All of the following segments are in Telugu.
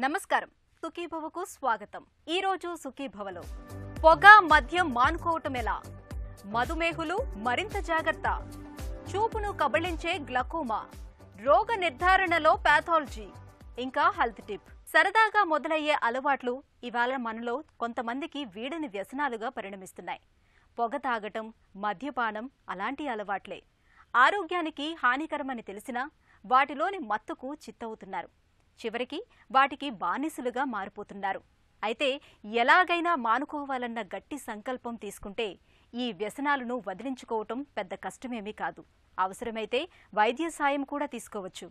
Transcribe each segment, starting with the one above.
నమస్కారం సుఖీభవకు స్వాగతం। ఈ రోజు సుఖీభవలో పొగ మద్యం మానుకోవటం ఎలా, మధుమేహులు మరింత జాగ్రత్త, చూపును కబళించే గ్లకోమా, రోగ నిర్ధారణలో పాథాలజీ, ఇంకా హెల్త్ టిప్। సరదాగా మొదలయ్యే అలవాట్లు ఇవాళ మనలో కొంతమందికి వీడని వ్యసనాలుగా పరిణమిస్తున్నాయి। పొగ తాగటం, మద్యపానం అలాంటి అలవాట్లే ఆరోగ్యానికి హానికరమని తెలిసినా వాటిలోని మత్తుకు చిత్తవుతున్నారు। చివరికి వాటికి బానిసలుగా మారిపోతున్నారు। అయితే ఎలాగైనా మానుకోవాలన్న గట్టి సంకల్పం తీసుకుంటే ఈ వ్యసనాలను వదిలించుకోవటం పెద్ద కష్టమేమీ కాదు। అవసరమైతే వైద్య సాయం కూడా తీసుకోవచ్చు।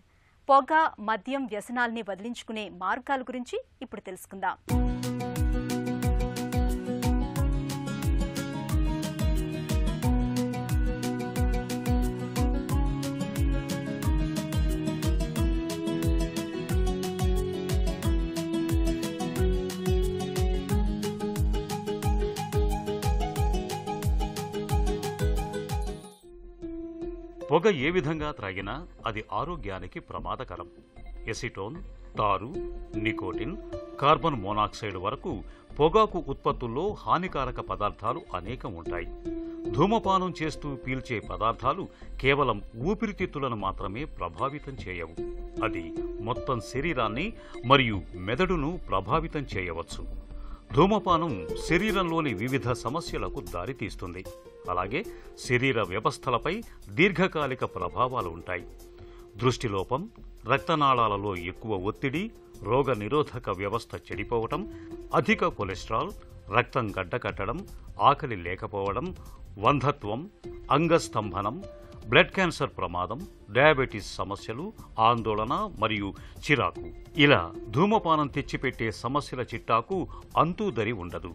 పొగ మద్యం వ్యసనాల్ని వదిలించుకునే మార్గాల గురించి ఇప్పుడు తెలుసుకుందాం। పొగ ఏ విధంగా త్రాగినా అది ఆరోగ్యానికి ప్రమాదకరం। ఎసిటోన్, తారు, నికోటిన్, కార్బన్ మోనాక్సైడ్ వరకు పొగాకు ఉత్పత్తుల్లో హానికారక పదార్థాలు అనేకం ఉంటాయి। ధూమపానం చేస్తూ పీల్చే పదార్థాలు కేవలం ఊపిరితిత్తులను మాత్రమే ప్రభావితం చేయవు, అది మొత్తం శరీరాన్ని మరియు మెదడును ప్రభావితం చేయవచ్చు। ధూమపానం శరీరంలోని వివిధ సమస్యలకు దారితీస్తుంది, అలాగే శరీర వ్యవస్థలపై దీర్ఘకాలిక ప్రభావాలు ఉంటాయి। దృష్టిలోపం, రక్తనాళాలలో ఎక్కువ ఒత్తిడి, రోగ నిరోధక వ్యవస్థ చెడిపోవటం, అధిక కొలెస్ట్రాల్, రక్తం గడ్డకట్టడం, ఆకలి లేకపోవడం, వంధత్వం, అంగస్తంభనం, బ్లడ్ క్యాన్సర్ ప్రమాదం, డయాబెటీస్ సమస్యలు, ఆందోళన మరియు చిరాకు, ఇలా ధూమపానం తెచ్చిపెట్టే సమస్యల చిట్టాకు అంతూదరి ఉండదు।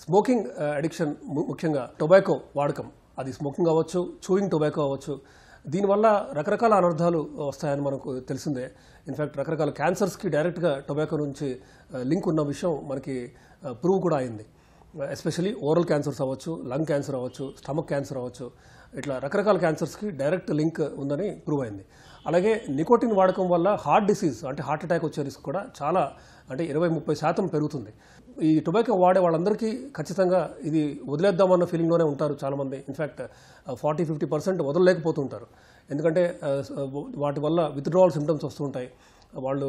స్మోకింగ్ అడిక్షన్, ముఖ్యంగా టొబాకో వాడకం, అది స్మోకింగ్ అవ్వచ్చు, చూయింగ్ టొబాకో అవ్వచ్చు, దీనివల్ల రకరకాల అనర్థాలు వస్తాయని మనకు తెలిసిందే। ఇన్ఫ్యాక్ట్ రకరకాల క్యాన్సర్స్కి డైరెక్ట్గా టొబాకో నుంచి లింక్ ఉన్న విషయం మనకి ప్రూవ్ కూడా అయింది। ఎస్పెషలీ ఓరల్ క్యాన్సర్స్ అవ్వచ్చు, లంగ్ క్యాన్సర్ అవ్వచ్చు, స్టమక్ క్యాన్సర్ అవ్వచ్చు, ఇట్లా రకరకాల క్యాన్సర్స్కి డైరెక్ట్ లింక్ ఉందని ప్రూవ్ అయింది। అలాగే నికోటిన్ వాడకం వల్ల హార్ట్ డిసీజ్ అంటే హార్ట్ అటాక్ వచ్చే రిస్క్ కూడా చాలా అంటే 20-30% పెరుగుతుంది। ఈ టొబాకో వాడే వాళ్ళందరికీ ఖచ్చితంగా ఇది వదిలేద్దామన్న ఫీలింగ్లోనే ఉంటారు చాలామంది। ఇన్ఫ్యాక్ట్ 40-50% వదలలేకపోతుంటారు, ఎందుకంటే వాటి వల్ల విత్డ్రావల్ సిమ్టమ్స్ వస్తుంటాయి। వాళ్ళు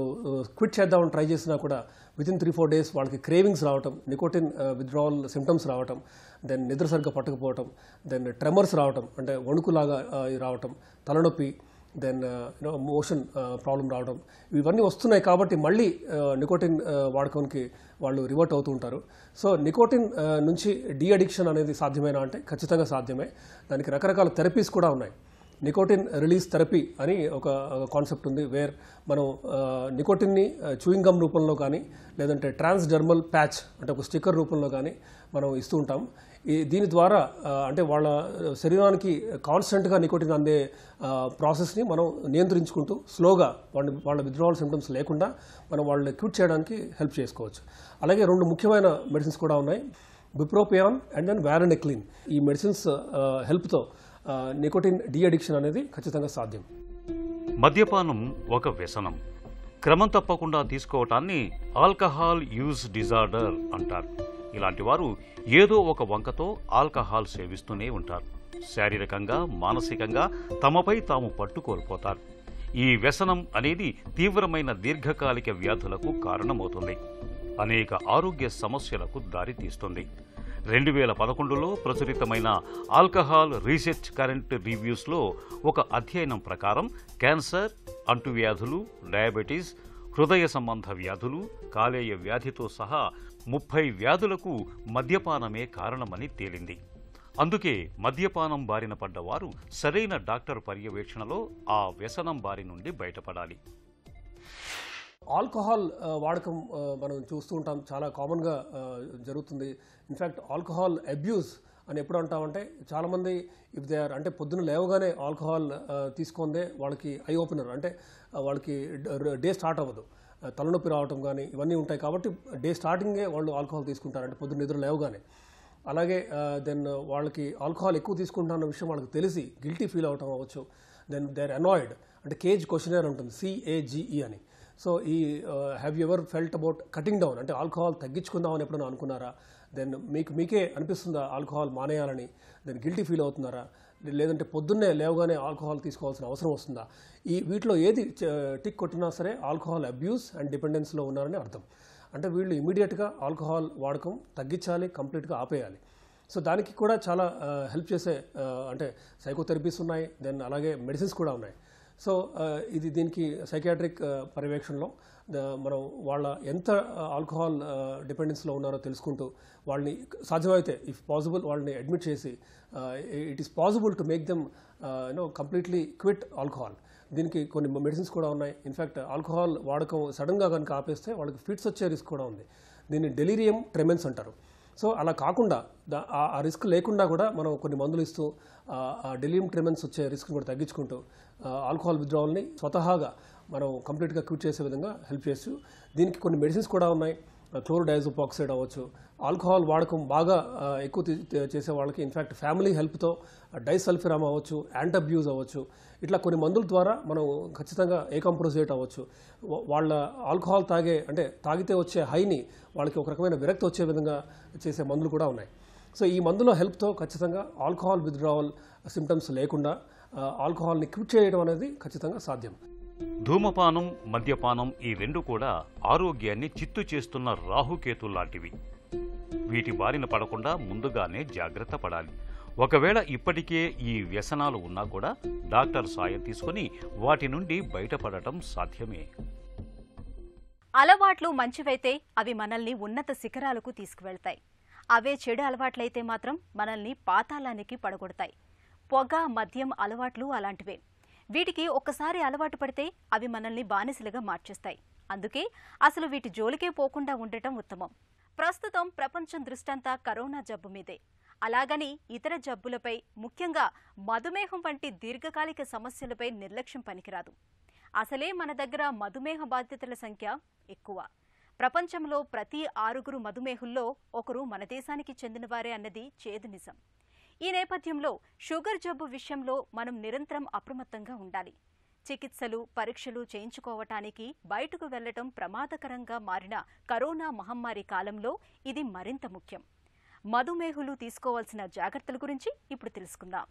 క్విట్ చేద్దామని ట్రై చేసినా కూడా వితిన్ 3-4 డేస్ వాళ్ళకి క్రేవింగ్స్ రావటం, నికోటిన్ విత్డ్రావల్ సిమ్టమ్స్ రావటం, దెన్ నిద్ర సరిగ్గా పట్టకపోవటం, దెన్ ట్రెమర్స్ రావటం అంటే వణుకులాగా రావటం, తలనొప్పి, దెన్ మోషన్ ప్రాబ్లం రావడం, ఇవన్నీ వస్తున్నాయి। కాబట్టి మళ్ళీ నికోటిన్ వాడకానికి వాళ్ళు రివర్ట్ అవుతూ ఉంటారు। సో నికోటిన్ నుంచి డీ అడిక్షన్ అనేది సాధ్యమేనా అంటే ఖచ్చితంగా సాధ్యమే। దానికి రకరకాల థెరపీస్ కూడా ఉన్నాయి। నికోటిన్ రిలీజ్ థెరపీ అని ఒక కాన్సెప్ట్ ఉంది, వేర్ మనం నికోటిన్ని చూయింగ్ గమ్ రూపంలో కానీ లేదంటే ట్రాన్స్డర్మల్ ప్యాచ్ అంటే ఒక స్టిక్కర్ రూపంలో కానీ మనం ఇస్తూ ఉంటాం। దీని ద్వారా అంటే వాళ్ళ శరీరానికి కాన్స్టెంట్గా నికోటిన్ అందే ప్రాసెస్ని మనం నియంత్రించుకుంటూ స్లోగా వాళ్ళ విత్డ్రావల్ సిమ్టమ్స్ లేకుండా మనం వాళ్ళని క్యూట్ చేయడానికి హెల్ప్ చేసుకోవచ్చు। అలాగే 2 ముఖ్యమైన మెడిసిన్స్ కూడా ఉన్నాయి, బుప్రోపియాన్ అండ్ దెన్ వారనెక్లిన్। ఈ మెడిసిన్స్ హెల్ప్తో నికోటిన్ డీ అడిక్షన్ అనేది ఖచ్చితంగా సాధ్యం। మద్యపానం ఒక వ్యసనం, క్రమం తప్పకుండా తీసుకోవటాన్ని ఆల్కహాల్ యూజ్ డిజార్డర్ అంటారు। ఇలాంటి వారు ఏదో ఒక వంకతో ఆల్కహాల్ సేవిస్తూనే ఉంటారు। శారీరకంగా, మానసికంగా తమపై తాము పట్టు కోల్పోతారు। ఈ వ్యసనం అనేది తీవ్రమైన దీర్ఘకాలిక వ్యాధులకు కారణమవుతుంది, అనేక ఆరోగ్య సమస్యలకు దారితీస్తుంది। 2011లో ప్రచురితమైన ఆల్కహాల్ రీసెర్చ్ కరెంట్ రివ్యూస్లో ఒక అధ్యయనం ప్రకారం క్యాన్సర్, అంటువ్యాధులు, డయాబెటీస్, హృదయ సంబంధ వ్యాధులు, కాలేయ వ్యాధితో సహా 30 వ్యాధులకు మద్యపానమే కారణమని తేలింది। అందుకే మద్యపానం బారిన పడ్డవారు సరైన డాక్టర్ పర్యవేక్షణలో ఆ వ్యసనం బారి నుండి బయటపడాలి। ఆల్కహాల్ వాడకం మనం చూస్తూ ఉంటాం, చాలా కామన్గా జరుగుతుంది। ఇన్ఫ్యాక్ట్ ఆల్కహాల్ అబ్యూస్ అని ఎప్పుడు అంటామంటే చాలామంది ఇఫ్ దే ఆర్ అంటే పొద్దున్న లేవగానే ఆల్కహాల్ తీసుకుందే వాళ్ళకి ఐ ఓపెనర్, అంటే వాళ్ళకి డే స్టార్ట్ అవ్వదు, తలనొప్పి రావటం కానీ ఇవన్నీ ఉంటాయి। కాబట్టి డే స్టార్టింగే వాళ్ళు ఆల్కహాల్ తీసుకుంటారు, అంటే పొద్దున్న నిద్ర లేవగానే। అలాగే దెన్ వాళ్ళకి ఆల్కహాల్ ఎక్కువ తీసుకుంటున్న విషయం వాళ్ళకి తెలిసి గిల్టీ ఫీల్ అవటం అవ్వచ్చు, దెన్ దే ఆర్ అనాయిడ్, అంటే కేజ్ క్వశ్చనర్ ఉంటుంది, CAGE అని। సో ఈ have you ever felt about cutting down, అంటే ఆల్కహాల్ తగ్గించుకుందామని ఎప్పుడైనా అనుకున్నారా? దెన్ మీకే అనిపిస్తుందా ఆల్కహాల్ మానేయాలని? దెన్ గిల్టీ ఫీల్ అవుతున్నారా? లేదంటే పొద్దున్నే లేవగానే ఆల్కహాల్ తీసుకోవాల్సిన అవసరం వస్తుందా? వీటిలో ఏది టిక్ కొట్టినా సరే ఆల్కహాల్ అబ్యూస్ అండ్ డిపెండెన్స్లో ఉన్నారని అర్థం. అంటే వీళ్ళు ఇమీడియట్గా ఆల్కహాల్ వాడకం తగ్గించాలి, కంప్లీట్గా ఆపేయాలి. సో దానికి కూడా చాలా హెల్ప్ చేసే అంటే సైకోథెరపీస్ ఉన్నాయి, దెన్ అలాగే మెడిసిన్స్ కూడా ఉన్నాయి. సో దీనికి సైకియాట్రిక్ పర్యవేక్షణలో మనం వాళ్ళ ఎంత ఆల్కహాల్ డిపెండెన్స్లో ఉన్నారో తెలుసుకుంటూ వాళ్ళని సాధ్యమైతే ఇఫ్ పాసిబుల్ వాళ్ళని అడ్మిట్ చేసి it is possible to make them completely quit alcohol. దీనికి కొన్ని మెడిసిన్స్ కూడా ఉన్నాయి. ఇన్ఫ్యాక్ట్ ఆల్కహాల్ వాడకం సడన్గా కనుక ఆపేస్తే వాళ్ళకి ఫిట్స్ వచ్చే రిస్క్ కూడా ఉంది. దీన్ని డెలీరియం ట్రెమెన్స్ అంటారు. సో అలా కాకుండా ఆ రిస్క్ లేకుండా కూడా మనం కొన్ని మందులు ఇస్తూ ఆ డెలీరియం ట్రెమెన్స్ వచ్చే రిస్క్ కూడా తగ్గించుకుంటూ ఆల్కహాల్ విత్డ్రావల్ని స్వతహాగా మనం కంప్లీట్గా క్విట్ చేసే విధంగా హెల్ప్ చేస్తూ దీనికి కొన్ని మెడిసిన్స్ కూడా ఉన్నాయి. క్లోరోడైజోపాక్సైడ్ అవ్వచ్చు. ఆల్కహాల్ వాడకం బాగా ఎక్కువ చేసే వాళ్ళకి ఇన్ఫ్యాక్ట్ ఫ్యామిలీ హెల్ప్తో డైసల్ఫిరామ్ అవ్వచ్చు, యాంటబ్యూజ్ అవ్వచ్చు, ఇట్లా కొన్ని మందుల ద్వారా మనం ఖచ్చితంగా ఏకంప్రోజేట్ అవ్వచ్చు. వాళ్ళ ఆల్కహాల్ తాగితే వచ్చే హైని వాళ్ళకి ఒక రకమైన విరక్తి వచ్చే విధంగా చేసే మందులు కూడా ఉన్నాయి. సో ఈ మందుల హెల్ప్తో ఖచ్చితంగా ఆల్కహాల్ విత్డ్రావల్ సిమ్టమ్స్ లేకుండా ఆల్కహాల్ని క్విట్ చేయడం అనేది ఖచ్చితంగా సాధ్యం. ధూమపానం, మద్యపానం ఈ రెండు కూడా ఆరోగ్యాన్ని చిత్తు చేస్తున్న రాహుకేతుల్లాంటివి. వీటి బారిన పడకుండా ముందుగానే జాగ్రత్త పడాలి. ఒకవేళ ఇప్పటికే ఈ వ్యసనాలు ఉన్నా కూడా డాక్టర్ సాయం తీసుకుని వాటి నుండి బయటపడటం సాధ్యమే. అలవాట్లు మంచివైతే అవి మనల్ని ఉన్నత శిఖరాలకు తీసుకువెళ్తాయి. అవే చెడు అలవాట్లయితే మాత్రం మనల్ని పాతాళానికి పడగొడతాయి. పొగ, మద్యం అలవాట్లు అలాంటివే. వీటికి ఒక్కసారి అలవాటు పడితే అవి మనల్ని బానిసలుగా మార్చేస్తాయి. అందుకే అసలు వీటి జోలికే పోకుండా ఉండటం ఉత్తమం. ప్రస్తుతం ప్రపంచం దృష్టంతా కరోనా జబ్బు మీదే. అలాగని ఇతర జబ్బులపై, ముఖ్యంగా మధుమేహం వంటి దీర్ఘకాలిక సమస్యలపై నిర్లక్ష్యం పనికిరాదు. అసలే మన దగ్గర మధుమేహ బాధితుల సంఖ్య ఎక్కువ. ప్రపంచంలో ప్రతి 6 మధుమేహుల్లో ఒకరు మన దేశానికి చెందినవారే అన్నది చేదు నిజం. ఈ నేపథ్యంలో షుగర్ జబ్బు విషయంలో మనం నిరంతరం అప్రమత్తంగా ఉండాలి. చికిత్సలు, పరీక్షలు చేయించుకోవటానికి బయటకు వెళ్లటం ప్రమాదకరంగా మారిన కరోనా మహమ్మారి కాలంలో ఇది మరింత ముఖ్యం. మధుమేహులు తీసుకోవాల్సిన జాగ్రత్తల గురించి ఇప్పుడు తెలుసుకుందాం.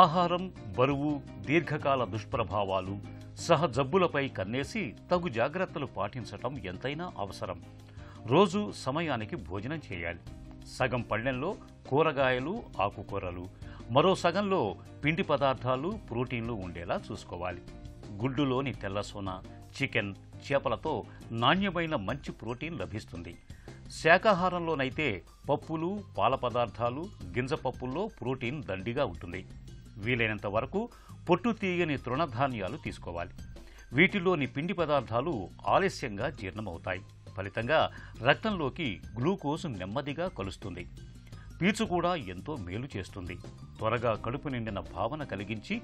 ఆహారం, బరువు, దీర్ఘకాల దుష్ప్రభావాలు, సహజబ్బులపై కన్నేసి తగు జాగ్రత్తలు పాటించటం ఎంతైనా అవసరం. రోజు సమయానికి భోజనం చేయాలి. సగం పళ్ళెంలో కూరగాయలు, ఆకుకూరలు, మరో సగంలో పిండి పదార్థాలు, ప్రోటీన్లు ఉండేలా చూసుకోవాలి. గుడ్డులోని తెల్లసోన, చికెన్, చేపలతో నాణ్యమైన మంచి ప్రోటీన్ లభిస్తుంది. శాకాహారంలోనైతే పప్పులు, పాల పదార్థాలు, గింజపప్పుల్లో ప్రోటీన్ దండిగా ఉంటుంది. వీలైనంత వరకు పొట్టు తీయని తృణధాన్యాలు తీసుకోవాలి. వీటిలోని పిండి పదార్థాలు ఆలస్యంగా జీర్ణమవుతాయి. ఫలితంగా రక్తంలోకి గ్లూకోజ్ నెమ్మదిగా కలుస్తుంది. పీచు కూడా ఎంతో మేలు చేస్తుంది. త్వరగా కడుపు నిండిన భావన కలిగించి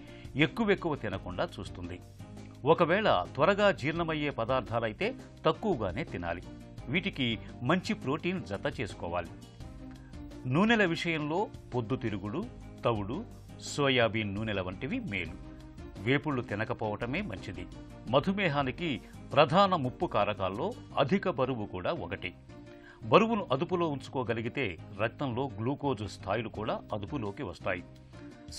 ఎక్కువ తినకుండా చూస్తుంది. ఒకవేళ త్వరగా జీర్ణమయ్యే పదార్థాలైతే తక్కువగానే తినాలి. వీటికి మంచి ప్రోటీన్ జత చేసుకోవాలి. నూనెల విషయంలో పొద్దుతిరుగుడు, తవుడు, సోయాబీన్ నూనెల వంటివి మేలు. వేపుళ్లు తినకపోవటమే మంచిది. మధుమేహానికి ప్రధాన ముప్పు కారకాల్లో అధిక బరువు కూడా ఒకటి. బరువును అదుపులో ఉంచుకోగలిగితే రక్తంలో గ్లూకోజ్ స్థాయిలు కూడా అదుపులోకి వస్తాయి.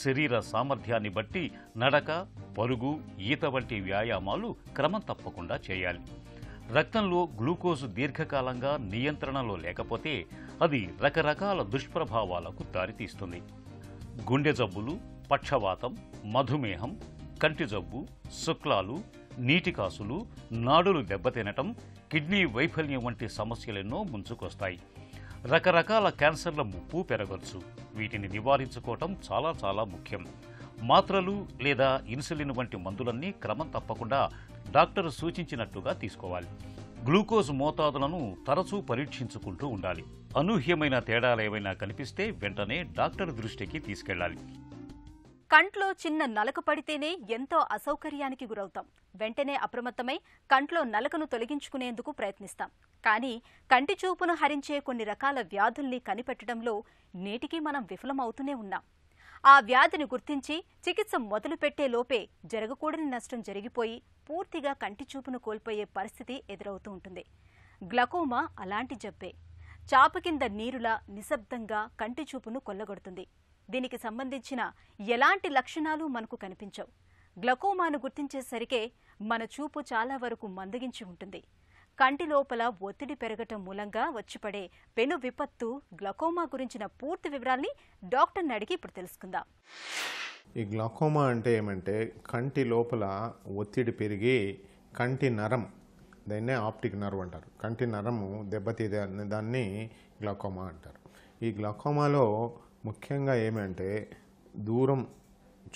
శరీర సామర్థ్యాన్ని బట్టి నడక, పరుగు, ఈత వంటి వ్యాయామాలు క్రమం తప్పకుండా చేయాలి. రక్తంలో గ్లూకోజ్ దీర్ఘకాలంగా నియంత్రణలో లేకపోతే అది రకరకాల దుష్ప్రభావాలకు దారితీస్తుంది. గుండె జబ్బులు, పక్షవాతం, మధుమేహం, కంటి జబ్బు, శుక్లాలు, నీటికాసులు, నాడులు దెబ్బతినటం, కిడ్నీ వైఫల్యం వంటి సమస్యలెన్నో ముంచుకొస్తాయి. రకరకాల క్యాన్సర్ల ముప్పు పెరగొచ్చు. వీటిని నివారించుకోవటం చాలా ముఖ్యం. మాత్రలు లేదా ఇన్సులిన్ వంటి మందులన్నీ క్రమం తప్పకుండా డాక్టర్ సూచించినట్టుగా తీసుకోవాలి. గ్లూకోజ్ మోతాదులను తరచూ పరీక్షించుకుంటూ ఉండాలి. అనూహ్యమైన తేడాలేవైనా కనిపిస్తే వెంటనే డాక్టర్ దృష్టికి తీసుకెళ్లాలి. కంట్లో చిన్న నలక పడితేనే ఎంతో అసౌకర్యానికి గురవుతాం. వెంటనే అప్రమత్తమై కంట్లో నలకను తొలగించుకునేందుకు ప్రయత్నిస్తాం. కానీ కంటి చూపును హరించే కొన్ని రకాల వ్యాధుల్ని కనిపెట్టడంలో నేటికీ మనం విఫలమవుతూనే ఉన్నాం. ఆ వ్యాధిని గుర్తించి చికిత్స మొదలుపెట్టే లోపే జరగకూడని నష్టం జరిగిపోయి పూర్తిగా కంటి చూపును కోల్పోయే పరిస్థితి ఎదురవుతూ ఉంటుంది. గ్లకోమా అలాంటి జబ్బే. చాప కింద నీరులా నిశ్శబ్దంగా కంటి చూపును కొల్లగొడుతుంది. దీనికి సంబంధించిన ఎలాంటి లక్షణాలు మనకు కనిపించవు. గ్లకోమాను గుర్తించేసరికే మన చూపు చాలా వరకు మందగించి ఉంటుంది. కంటి లోపల ఒత్తిడి పెరగటం మూలంగా వచ్చిపడే పెను విపత్తు గ్లకోమా గురించిన పూర్తి వివరాల్ని డాక్టర్ని అడిగి ఇప్పుడు తెలుసుకుందాం. ఈ గ్లకోమా అంటే ఏమంటే కంటి లోపల ఒత్తిడి పెరిగి కంటి నరం, దాన్నే ఆప్టిక్ నర్వ్ అంటారు, కంటి నరము దెబ్బతీదే దాన్ని గ్లకోమా అంటారు. ఈ గ్లకోమాలో ముఖ్యంగా ఏమంటే దూరం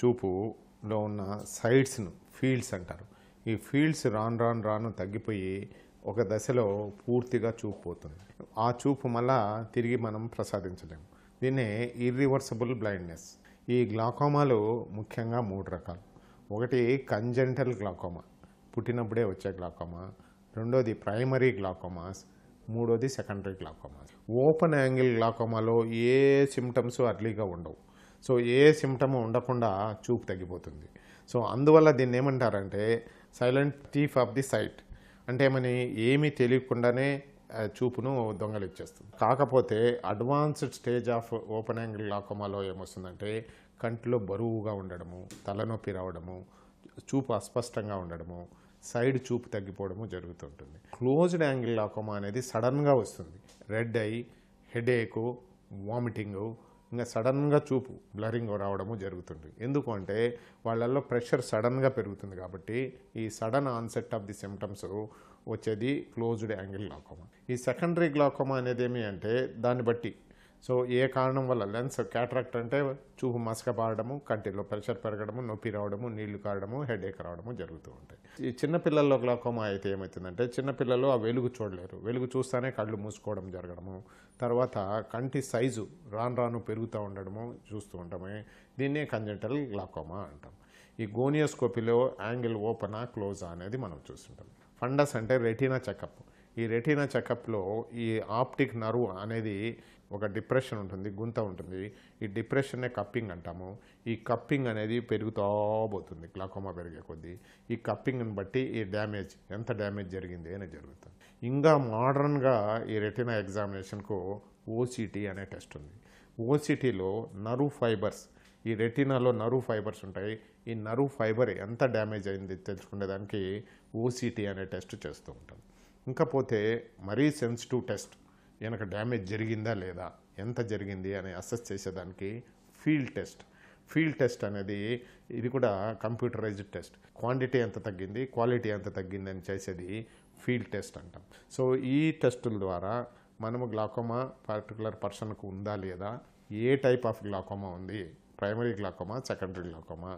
చూపులో ఉన్న సైడ్స్ను ఫీల్డ్స్ అంటారు. ఈ ఫీల్డ్స్ రాను తగ్గిపోయి ఒక దశలో పూర్తిగా చూపు పోతుంది. ఆ చూపు మళ్ళా తిరిగి మనం ప్రసాదించలేము. దీన్నే ఇర్రివర్సిబుల్ బ్లైండ్నెస్. ఈ గ్లాకోమాలు ముఖ్యంగా 3 రకాలు. ఒకటి కంజెంటల్ గ్లాకోమా, పుట్టినప్పుడే వచ్చే గ్లాకోమా. రెండోది ప్రైమరీ గ్లాకోమాస్. మూడోది సెకండరీ గ్లాకోమాస్. ఓపెన్ యాంగిల్ గ్లాకోమాలో ఏ సిమ్టమ్స్ అర్లీగా ఉండవు. సో ఏ సిమ్టమ్ ఉండకుండా చూపు తగ్గిపోతుంది. సో అందువల్ల దీన్ని ఏమంటారంటే silent thief of the sight. అంటే ఏమీ తెలియకుండానే చూపును దొంగలిచ్చేస్తుంది. కాకపోతే advanced stage of open angle గ్లాకోమాలో ఏమొస్తుందంటే కంటిలో బరువుగా ఉండడము, తలనొప్పి రావడము, చూపు అస్పష్టంగా ఉండడము, సైడ్ చూపు తగ్గిపోవడము జరుగుతుంటుంది. క్లోజ్డ్ యాంగిల్ గ్లాకోమా అనేది సడన్గా వస్తుంది. రెడ్ ఐ, హెడేకు, వామిటింగు, ఇంకా సడన్గా చూపు బ్లరింగ్ రావడము జరుగుతుంది. ఎందుకు అంటే వాళ్ళల్లో ప్రెషర్ సడన్గా పెరుగుతుంది. కాబట్టి ఈ sudden onset of the symptoms వచ్చేది క్లోజ్డ్ యాంగిల్ గ్లాకోమా. ఈ సెకండరీ గ్లాకోమా అనేది ఏమి అంటే దాన్ని బట్టి, సో ఏ కారణం వల్ల లెన్స్ క్యాటరాక్ట్ అంటే చూపు మసక పారడము, కంటిలో ప్రెషర్ పెరగడము, నొప్పి రావడము, నీళ్లు కారడము, హెడేక్ రావడము జరుగుతూ ఉంటాయి. ఈ చిన్నపిల్లల్లో గ్లాకోమా అయితే ఏమవుతుందంటే చిన్నపిల్లలు ఆ వెలుగు చూడలేరు. వెలుగు చూస్తానే కళ్ళు మూసుకోవడం జరగడము, తర్వాత కంటి సైజు రాను పెరుగుతూ ఉండడము చూస్తూ ఉంటామే. దీన్నే కంజెంటల్ గ్లాకోమా అంటాం. ఈ గోనియోస్కోపీలో యాంగిల్ ఓపెనా క్లోజా అనేది మనం చూస్తుంటాం. ఫండస్ అంటే రెటీనా చెకప్. ఈ రెటీనా చెకప్లో ఈ ఆప్టిక్ నర్వ్ అనేది ఒక డిప్రెషన్ ఉంటుంది, గుంత ఉంటుంది. ఈ డిప్రెషన్నే కప్పింగ్ అంటాము. ఈ కప్పింగ్ అనేది పెరుగుతూ పోతుంది గ్లాకోమా పెరిగే కొద్దీ. ఈ కప్పింగ్ని బట్టి ఈ డ్యామేజ్, ఎంత డ్యామేజ్ జరిగింది అనేది జరుగుతుంది. ఇంకా మోడర్న్గా ఈ రెటీనా ఎగ్జామినేషన్కు ఓసిటీ అనే టెస్ట్ ఉంది. ఓసిటీలో నర్వ్ ఫైబర్స్, ఈ రెటీనాలో నర్వ్ ఫైబర్స్ ఉంటాయి. ఈ నర్వ్ ఫైబర్ ఎంత డ్యామేజ్ అయింది తెలుసుకునేదానికి ఓసిటీ అనే టెస్ట్ చేస్తూ ఉంటాం. ఇంకా పోతే మరీ సెన్సిటివ్ టెస్ట్, ఈయనకు డ్యామేజ్ జరిగిందా లేదా, ఎంత జరిగింది అని అసెస్ చేసేదానికి ఫీల్డ్ టెస్ట్. ఫీల్డ్ టెస్ట్ అనేది ఇది కూడా కంప్యూటరైజ్డ్ టెస్ట్. క్వాంటిటీ ఎంత తగ్గింది, క్వాలిటీ ఎంత తగ్గింది అని చేసేది ఫీల్డ్ టెస్ట్ అంటాం. సో ఈ టెస్టుల ద్వారా మనము గ్లాకోమా పర్టికులర్ పర్సన్కు ఉందా లేదా, ఏ టైప్ ఆఫ్ గ్లాకోమా ఉంది, primary glaucoma, secondary glaucoma,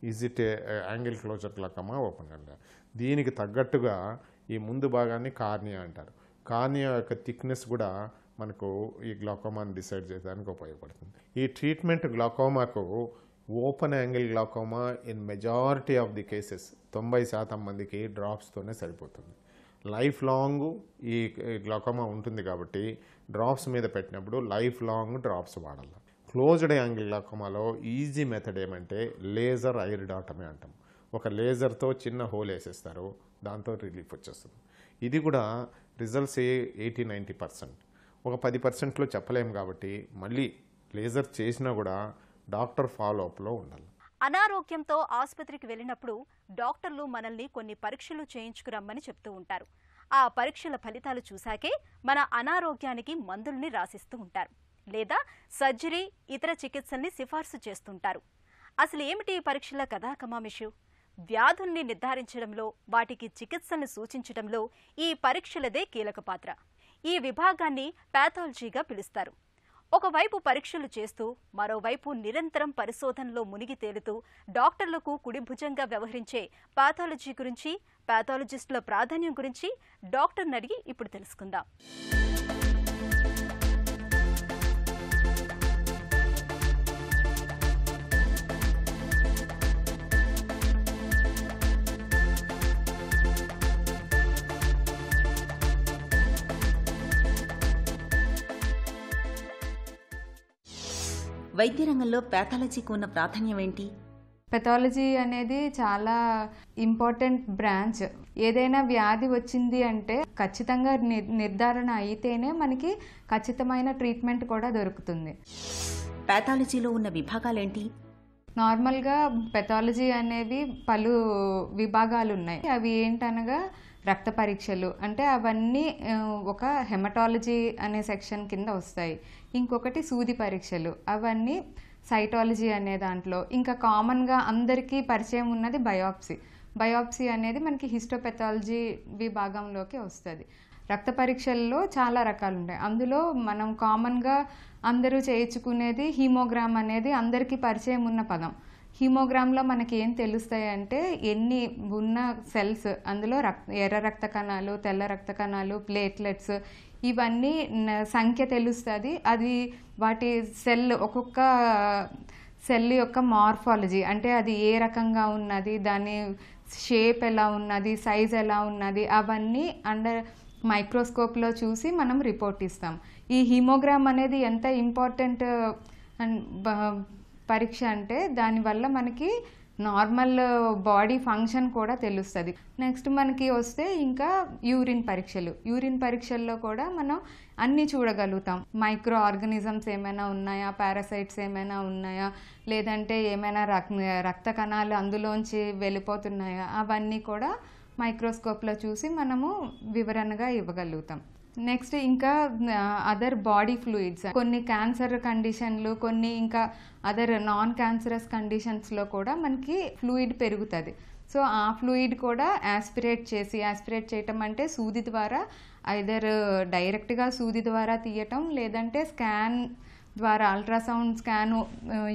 is it angle closure glaucoma, open angle, దీనికి తగ్గట్టుగా ఈ ముందు భాగాన్ని కార్నియా అంటారు. కార్నియా యొక్క థిక్నెస్ కూడా మనకు ఈ గ్లాకోమాని డిసైడ్ చేయడానికి ఉపయోగపడుతుంది. ఈ ట్రీట్మెంట్ గ్లాకోమాకు open angle glaucoma in majority of the cases 90% మందికి డ్రాప్స్తోనే సరిపోతుంది. లైఫ్ లాంగ్ ఈ గ్లాకోమా ఉంటుంది కాబట్టి డ్రాప్స్ మీద పెట్టినప్పుడు లైఫ్ లాంగ్ డ్రాప్స్ వాడాలి. క్లోజ్డ్ యాంగిల్ గ్లాకోమాలో ఈజీ మెథడ్ ఏమంటే లేజర్ ఐరిడాటమీ అంటాం. ఒక లేజర్తో చిన్న హోల్ వేసేస్తారు, దాంతో రిలీఫ్ వచ్చేస్తుంది. ఇది కూడా రిజల్ట్స్ 80-90%. ఒక 10%లో చెప్పలేము కాబట్టి మళ్ళీ లేజర్ చేసినా కూడా డాక్టర్ ఫాలోఅప్లో ఉండాలి. అనారోగ్యంతో ఆసుపత్రికి వెళ్ళినప్పుడు డాక్టర్లు మనల్ని కొన్ని పరీక్షలు చేయించుకురమ్మని చెప్తూ ఉంటారు. ఆ పరీక్షల ఫలితాలు చూశాకే మన అనారోగ్యానికి మందుల్ని రాసిస్తూ ఉంటారు, లేదా సర్జరీ, ఇతర చికిత్సల్ని సిఫార్సు చేస్తుంటారు. అసలు ఏమిటి ఈ పరీక్షల కథా కమామిషు? వ్యాధుల్ని నిర్ధారించడంలో, వాటికి చికిత్సను సూచించడంలో ఈ పరీక్షలదే కీలక పాత్ర. ఈ విభాగాన్ని పాథాలజీగా పిలుస్తారు. ఒకవైపు పరీక్షలు చేస్తూ మరోవైపు నిరంతరం పరిశోధనలో మునిగి తేలుతూ డాక్టర్లకు కుడిభుజంగా వ్యవహరించే పాథాలజీ గురించి, పాథాలజిస్టుల ప్రాధాన్యం గురించి డాక్టర్ని అడిగి ఇప్పుడు తెలుసుకుందాం. వైద్య రంగంలో ప్యాథాలజీకి ఉన్న ప్రాధాన్యం ఏంటి? పెథాలజీ అనేది చాలా ఇంపార్టెంట్ బ్రాంచ్. ఏదైనా వ్యాధి వచ్చింది అంటే ఖచ్చితంగా నిర్ధారణ అయితేనే మనకి ఖచ్చితమైన ట్రీట్మెంట్ కూడా దొరుకుతుంది. ప్యాథాలజీలో ఉన్న విభాగాలేంటి? నార్మల్గా పెథాలజీ అనేవి పలు విభాగాలు ఉన్నాయి. అవి ఏంటనగా రక్త పరీక్షలు, అంటే అవన్నీ ఒక హెమటాలజీ అనే సెక్షన్ కింద వస్తాయి. ఇంకొకటి సూది పరీక్షలు, అవన్నీ సైటాలజీ అనే దాంట్లో. ఇంకా కామన్గా అందరికీ పరిచయం ఉన్నది బయాప్సీ. బయాప్సీ అనేది మనకి హిస్టోపెథాలజీ విభాగంలోకి వస్తుంది. రక్త పరీక్షల్లో చాలా రకాలు ఉంటాయి. అందులో మనం కామన్గా అందరూ చేయించుకునేది హీమోగ్రామ్ అనేది అందరికీ పరిచయం ఉన్న పదం. హీమోగ్రామ్లో మనకి ఏం తెలుస్తాయి అంటే ఎన్ని ఉన్న సెల్స్, అందులో ఎర్ర రక్త కణాలు, తెల్ల రక్త కణాలు, ప్లేట్లెట్స్, ఇవన్నీ సంఖ్య తెలుస్తుంది. అది వాటి సెల్, ఒక్కొక్క సెల్ యొక్క మార్ఫాలజీ, అంటే అది ఏ రకంగా ఉన్నది, దాని షేప్ ఎలా ఉన్నది, సైజ్ ఎలా ఉన్నది, అవన్నీ అండర్ మైక్రోస్కోప్లో చూసి మనం రిపోర్ట్ ఇస్తాం. ఈ హీమోగ్రామ్ అనేది ఎంత ఇంపార్టెంట్ పరీక్ష అంటే దానివల్ల మనకి నార్మల్ బాడీ ఫంక్షన్ కూడా తెలుస్తుంది. నెక్స్ట్ మనకి వస్తే ఇంకా యూరిన్ పరీక్షలు. యూరిన్ పరీక్షల్లో కూడా మనం అన్నీ చూడగలుగుతాం. మైక్రో ఆర్గానిజమ్స్ ఏమైనా ఉన్నాయా, పారాసైట్స్ ఏమైనా ఉన్నాయా, లేదంటే ఏమైనా రక్త కణాలు అందులోంచి వెళ్ళిపోతున్నాయా, అవన్నీ కూడా మైక్రోస్కోప్లో చూసి మనము వివరణగా ఇవ్వగలుగుతాం. నెక్స్ట్ ఇంకా అదర్ బాడీ ఫ్లూయిడ్స్, కొన్ని క్యాన్సర్ కండిషన్లు, కొన్ని ఇంకా అదర్ నాన్ క్యాన్సరస్ కండిషన్స్లో కూడా మనకి ఫ్లూయిడ్ పెరుగుతుంది. సో ఆ ఫ్లూయిడ్ కూడా యాస్పిరేట్ చేయటం అంటే సూది ద్వారా, ఐదర్ డైరెక్ట్గా సూది ద్వారా తీయటం, లేదంటే స్కాన్ ద్వారా అల్ట్రాసౌండ్ స్కాన్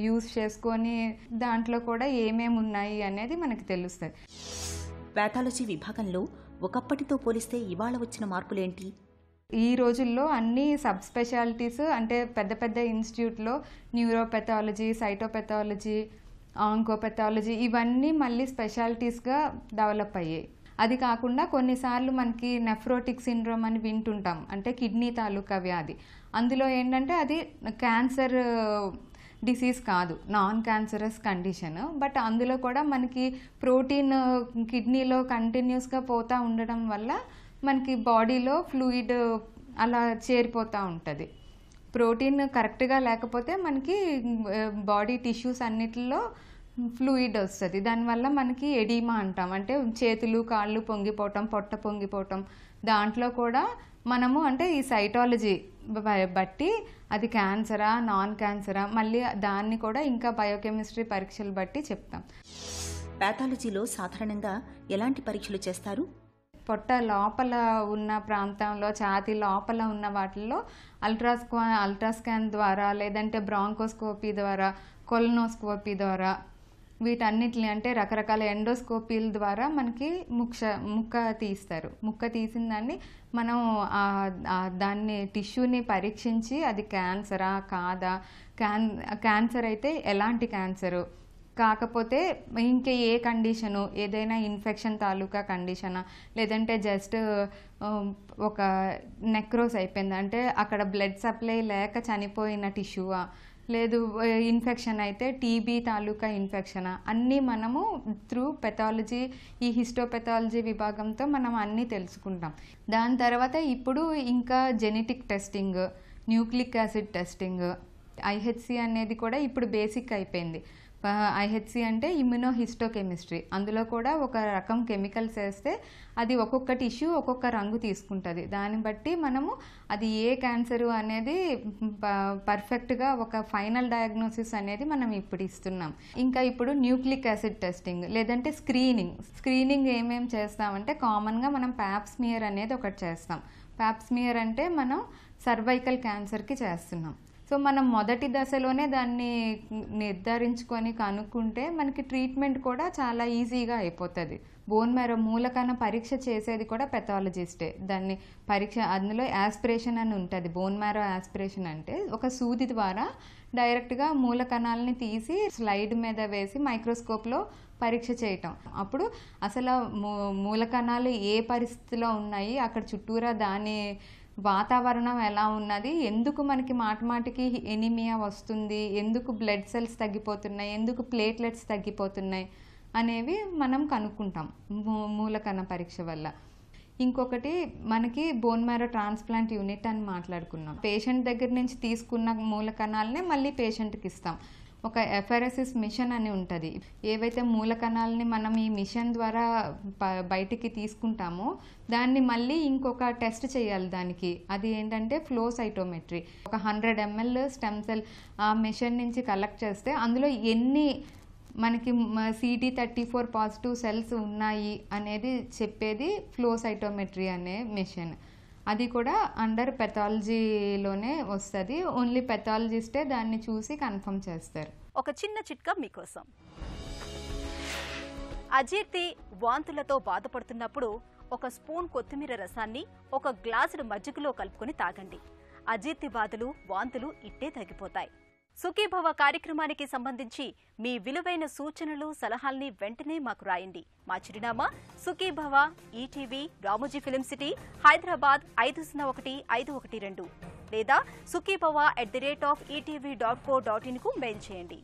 యూజ్ చేసుకొని దాంట్లో కూడా ఏమేమి ఉన్నాయి అనేది మనకి తెలుస్తుంది. ప్యాథాలజీ విభాగంలో ఒకప్పటితో పోలిస్తే ఇవాళ వచ్చిన మార్పులేంటి? ఈ రోజుల్లో అన్ని సబ్ స్పెషాలిటీస్, అంటే పెద్ద పెద్ద ఇన్స్టిట్యూట్లో న్యూరోపెథాలజీ, సైటోపెథాలజీ, ఆంకోపెథాలజీ, ఇవన్నీ మళ్ళీ స్పెషాలిటీస్గా డెవలప్ అయ్యాయి. అది కాకుండా కొన్నిసార్లు మనకి నెఫ్రోటిక్ సిండ్రోమ్ అని వింటుంటాం, అంటే కిడ్నీ తాలూకా వ్యాధి. అందులో ఏంటంటే అది క్యాన్సర్ డిసీజ్ కాదు, నాన్ క్యాన్సరస్ కండిషన్. బట్ అందులో కూడా మనకి ప్రోటీన్ కిడ్నీలో కంటిన్యూస్గా పోతూ ఉండడం వల్ల మనకి బాడీలో ఫ్లూయిడ్ అలా చేరిపోతూ ఉంటుంది. ప్రోటీన్ కరెక్ట్గా లేకపోతే మనకి బాడీ టిష్యూస్ అన్నిటిలో ఫ్లూయిడ్ వస్తుంది. దానివల్ల మనకి ఎడిమా అంటాం, అంటే చేతులు కాళ్ళు పొంగిపోవటం, పొట్ట పొంగిపోవటం. దాంట్లో కూడా మనము అంటే ఈ సైటాలజీ బట్టి అది క్యాన్సరా, నాన్ క్యాన్సరా, మళ్ళీ దాన్ని కూడా ఇంకా బయోకెమిస్ట్రీ పరీక్షలు బట్టి చెప్తాం. ప్యాథాలజీలో సాధారణంగా ఎలాంటి పరీక్షలు చేస్తారు? పొట్ట లోపల ఉన్న ప్రాంతంలో, ఛాతీ లోపల ఉన్న వాటిల్లో అల్ట్రాస్కాన్ ద్వారా, లేదంటే బ్రాంకోస్కోపీ ద్వారా, కొలనోస్కోపీ ద్వారా, వీటన్నిటిని అంటే రకరకాల ఎండోస్కోపీల ద్వారా మనకి ముక్క తీస్తారు. ముక్క తీసిన దాన్ని మనం దాన్ని టిష్యూని పరీక్షించి అది క్యాన్సరా కాదా, క్యాన్సర్ అయితే ఎలాంటి క్యాన్సరు, కాకపోతే ఇంకే ఏ కండిషను, ఏదైనా ఇన్ఫెక్షన్ తాలూకా కండిషనా, లేదంటే జస్ట్ ఒక నెక్రోస్ అయిపోయింది అంటే అక్కడ బ్లడ్ సప్లై లేక చనిపోయిన టిష్యూవా, లేదు ఇన్ఫెక్షన్ అయితే టీబీ తాలూకా ఇన్ఫెక్షనా, అన్నీ మనము త్రూ పెథాలజీ, ఈ హిస్టోపెథాలజీ విభాగంతో మనం అన్నీ తెలుసుకుంటాం. దాని తర్వాత ఇప్పుడు ఇంకా genetic testing, nucleic acid testing, IHC అనేది కూడా ఇప్పుడు బేసిక్ అయిపోయింది. ఐహెచ్సి అంటే ఇమ్యునోహిస్టోకెమిస్ట్రీ. అందులో కూడా ఒక రకం కెమికల్స్ వేస్తే అది ఒక్కొక్క టిష్యూ ఒక్కొక్క రంగు తీసుకుంటుంది. దాన్ని బట్టి మనము అది ఏ క్యాన్సరు అనేది పర్ఫెక్ట్గా ఒక ఫైనల్ డయాగ్నోసిస్ అనేది మనం ఇప్పుడు ఇస్తున్నాం. ఇంకా ఇప్పుడు న్యూక్లిక్ యాసిడ్ టెస్టింగ్, లేదంటే స్క్రీనింగ్ ఏమేమి చేస్తామంటే కామన్గా మనం ప్యాప్స్మియర్ అనేది ఒకటి చేస్తాం. ప్యాప్స్మియర్ అంటే మనం సర్వైకల్ క్యాన్సర్కి చేస్తున్నాం. సో మనం మొదటి దశలోనే దాన్ని నిర్ధారించుకొని కనుక్కుంటే మనకి ట్రీట్మెంట్ కూడా చాలా ఈజీగా అయిపోతుంది. బోన్ మ్యారో మూలకణ పరీక్ష చేసేది కూడా పెథాలజిస్టే. దాన్ని పరీక్ష, అందులో యాస్పిరేషన్ అని ఉంటుంది. బోన్ మ్యారో యాస్పిరేషన్ అంటే ఒక సూది ద్వారా డైరెక్ట్గా మూలకణాలని తీసి స్లైడ్ మీద వేసి మైక్రోస్కోప్లో పరీక్ష చేయటం. అప్పుడు అసలు మూలకణాలు ఏ పరిస్థితిలో ఉన్నాయి, అక్కడ చుట్టూరా దాని వాతావరణం ఎలా ఉన్నది, ఎందుకు మనకి మాటిమాటికి ఎనీమియా వస్తుంది, ఎందుకు బ్లడ్ సెల్స్ తగ్గిపోతున్నాయి, ఎందుకు ప్లేట్లెట్స్ తగ్గిపోతున్నాయి అనేవి మనం కనుక్కుంటాం మూలకణ పరీక్ష వల్ల. ఇంకొకటి మనకి బోన్ మ్యారో ట్రాన్స్ప్లాంట్ యూనిట్ అని మాట్లాడుకున్నాం. పేషెంట్ దగ్గర నుంచి తీసుకున్న మూలకణాలనే మళ్ళీ పేషెంట్కి ఇస్తాం. ఒక ఎఫరెసిస్ మిషన్ అని ఉంటుంది. ఏవైతే మూలకణాలని మనం ఈ మిషన్ ద్వారా బయటికి తీసుకుంటామో దాన్ని మళ్ళీ ఇంకొక టెస్ట్ చేయాలి దానికి. అది ఏంటంటే ఫ్లో సైటోమెట్రీ. ఒక 100 ml స్టెమ్ సెల్ ఆ మిషన్ నుంచి కలెక్ట్ చేస్తే అందులో ఎన్ని మనకి CD34 పాజిటివ్ సెల్స్ ఉన్నాయి అనేది చెప్పేది ఫ్లో సైటోమెట్రీ అనే మిషన్. అది కూడా అండర్ పెథాలజీలోనే వస్తుంది. ఓన్లీ పెథాలజిస్టే దాన్ని చూసి కన్ఫర్మ్ చేస్తారు. ఒక చిన్న చిట్కా మీకోసం. అజీర్తి, వాంతులతో బాధపడుతున్నప్పుడు ఒక స్పూన్ కొత్తిమీర రసాన్ని ఒక గ్లాసుడు మజ్జిగలో కలుపుకొని తాగండి. అజీర్తి బాధలు, వాంతులు ఇట్టే తగ్గిపోతాయి. సుఖీభవ కార్యక్రమానికి సంబంధించి మీ విలువైన సూచనలు, సలహాల్ని వెంటనే మాకు రాయండి. మా చిరునామా Sukhibhava, ETV, Ramoji film city, Hyderabad 501512 లేదా sukhibhava@etv.co.in కు మెయిల్ చేయండి.